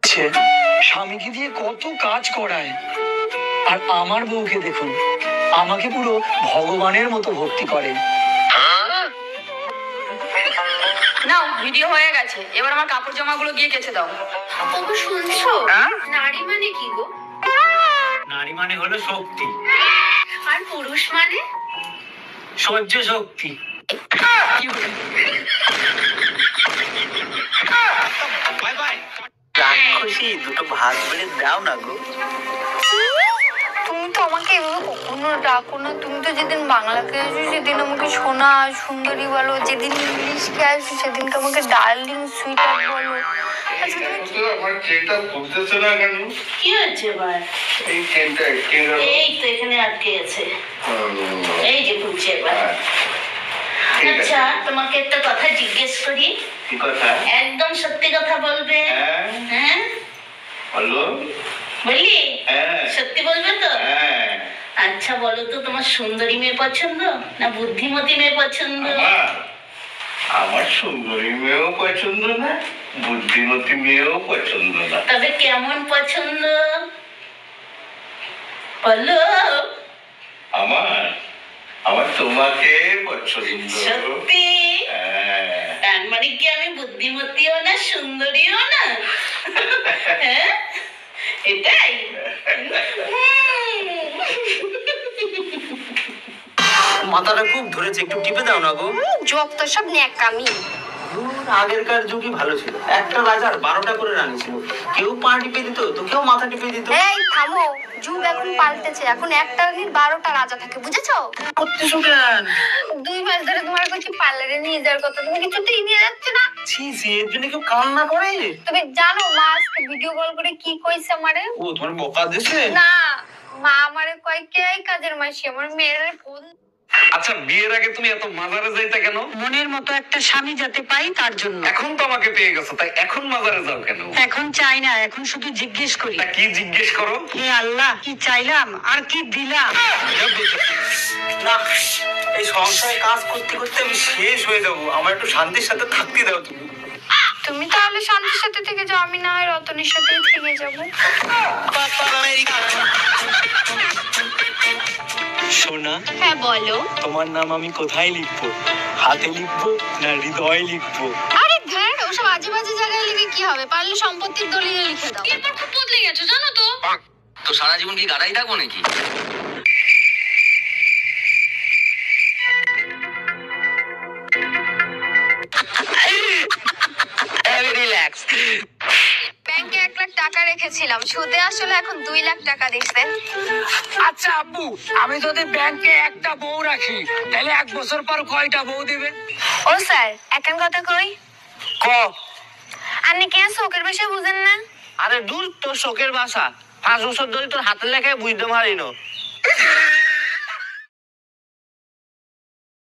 স্বামীকে দিয়ে কত কাজ করায়, আর আমার বউকে দেখুন, আমাকে পুরো ভগবানের মতো ভক্তি করে। নাও, ভিডিও হয়ে গেছে, এবার আমার কাপড় জামাগুলো গিয়ে কেচে দাও। ওগো শুনছো? নারী মানে কি গো? নারী মানে হলো শক্তি, আর পুরুষ মানে? সহ্য শক্তি। রাক্ষসী, দুটো ভাত বেড়ে দাও না গো। তুমি তো আমাকে এভাবে কখনো ডাকো না। তুমি তো যেদিন বাংলাকে আসো সেদিন আমাকে সোনা সুন্দরী বলো, যেদিন ইংলিশকে আসো সেদিনকে আমাকে ডার্লিং সুইটার বলো। আচ্ছা তুমি আমার ট্রেনটা খুলতেছে না কেন? কি হয়েছে এবার? এই ট্রেনটা আটকে গেল। এই তো এখানে আটকে আছে, এই যে খুলছে এবার। আচ্ছা, তোমাকে একটা কথা জিজ্ঞেস করি। কি কথা? একদম সত্যি কথা বলবে? হ্যাঁ বলো। বলি? হ্যাঁ। সত্যি বলবে তো? হ্যাঁ। আচ্ছা বলো তো, তোমার সুন্দরী মেয়ে পছন্দ না বুদ্ধিমতী মেয়ে পছন্দ? আমার সুন্দরী মেয়েও পছন্দ না, বুদ্ধিমতী মেয়েও পছন্দ না। তবে কেমন পছন্দ বলো? আমার আমার তোমাকে পছন্দ। সত্যি? হ্যাঁ। তার মানে কি আমি বুদ্ধিমতীও না সুন্দরীও না? হ্যাঁ, এটাই। মাথাটা খুব ধরেছে, একটু টিপে দাও না গো। যত সব ন্যাকামি। আগেরকার যুগই ভালো ছিল, একটা রাজার 12টা করে রানী ছিল, কেউ পা টিপে দিত তো কেউ মাথা টিপে দিত। এই থামো, যুগ এখন পাল্টেছে, এখন একটা রানীর 12টা রাজা থাকে, বুঝেছো? করতেছো কেন? 2 মাস ধরে তোমার কাছে পার্লারে নিয়ে যাওয়ার কথা, তুমি কিছুতেই নিয়ে যাচ্ছ না। ছি ছি, এর জন্য কেউ কান্না করে? তুমি জানো মা আজকে ভিডিও কল করে কি কইছে আমারে? ও তোমার বকা দিছে? না, মা আমারে কয় কে এই কাজের মাসি, আমার মেয়ের ফোন। আচ্ছা, বিয়ের আগে তুমি এত মাজারে যাইতা কেন? মনের মতো একটা স্বামী যাতে পাই তার জন্য। এখন তো আমাকে পেয়ে গেছো, তাই এখন মাজারে যাও কেন? এখন চাই না, এখন শুধু জিজ্ঞেস করি, তা কি জিজ্ঞেস করো? হে আল্লাহ, কি চাইলাম আর কি দিলাম? না, এই সংসারে কাজ করতে করতে আমি শেষ হয়ে যাবো, আমার একটু শান্তির সাথে থাকতে দাও তুমি। তুমি তাহলে শান্তির সাথে থেকে যাও, আমি না হয় রতনের সাথেই থেকে যাবো। সোনা, হ্যাঁ বলো। তোমার নাম আমি কোথায় লিখবো? হাতে লিখবো না হৃদয়ে লিখবো? আরে ধ্যার, ওসব আজে বাজে জায়গায় লিখে কি হবে? পারলে সম্পত্তির দলিলে লিখে দাও। এরপর খুব বদলে গেছো জানো তো। তো সারা জীবন কি গাড়াই থাকবো নাকি? রিল্যাক্স। ব্যাংকে 1 লাখ টাকা রেখেছিলাম, সুদে আসলে এখন 2 লাখ টাকা দিচ্ছে। আচ্ছা আব্বু, আমি যদি ব্যাংকে একটা বউ রাখি তাহলে 1 বছর পর কয়টা বউ দিবে? ও স্যার, এখন কথা কই। ক। আপনি কেন শোকের বিষয় বুঝেন না? আরে দূর, তোর শোকের ভাষা 5 বছর ধরে তোর হাতের লেখায় বুঝতে পারি না।